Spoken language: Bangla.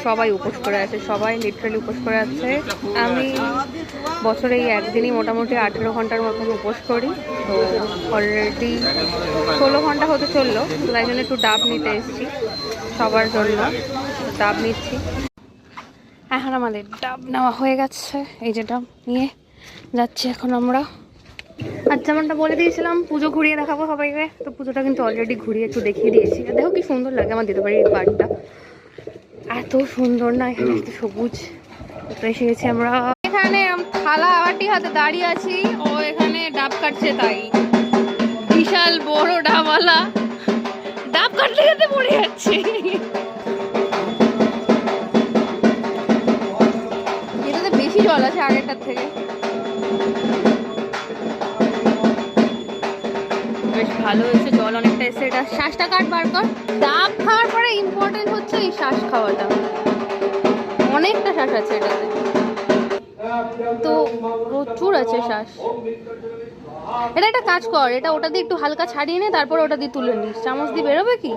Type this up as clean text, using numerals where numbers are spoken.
সবাই উপোস করে আছে, সবাই লিটারালি উপোস করে আছে। আমি বছরে এই একদিনই মোটামুটি 18 ঘন্টার মতন উপোস করি। তো অলরেডি 16 ঘন্টা হতে চললো, তাই জন্য একটু ডাব নিতে এসেছি সবার জন্য। ডাব নিচ্ছি এখন, আমাদের ডাব নেওয়া হয়ে গেছে। এই যে ডাব নিয়ে যাচ্ছি এখন আমরা। আর যেমনটা বলে দিয়েছিলাম পুজো ঘুরিয়ে দেখাবো সবাইকে, তো পুজোটা কিন্তু অলরেডি ঘুরিয়ে একটু দেখিয়ে দিয়েছি। আর দেখো কি সুন্দর লাগে আমার দিতে পারি এই পার্কটা, এত সুন্দর না, এখানে এত সবুজ। তো এসে গেছি আমরা এখানে, থালা বাটি হাতে দাঁড়িয়ে আছি, ও এখানে ডাব কাটছে। তাই বিশাল বড় ডাবওয়ালা ডাব কাটতে কাটতে পড়ে যাচ্ছে। এটাতে বেশি জল আছে আগেরটার থেকে, বেশ ভালো হয়েছে, জল অনেকটা এসে। এটা শ্বাসটা কাট বার কর। ডাব খাওয়ার পরে ইম্পর্টেন্ট হচ্ছে এই শ্বাস খাওয়াটা, অনেকটা শ্বাস আছে এটাতে, তো প্রচুর আছে শ্বাস। এটা একটা কাজ কর, এটা ওটা দিয়ে একটু হালকা ছাড়িয়ে নে, তারপর ওটা দিয়ে তুলে নিস। চামচ দিয়ে বেরোবে কি?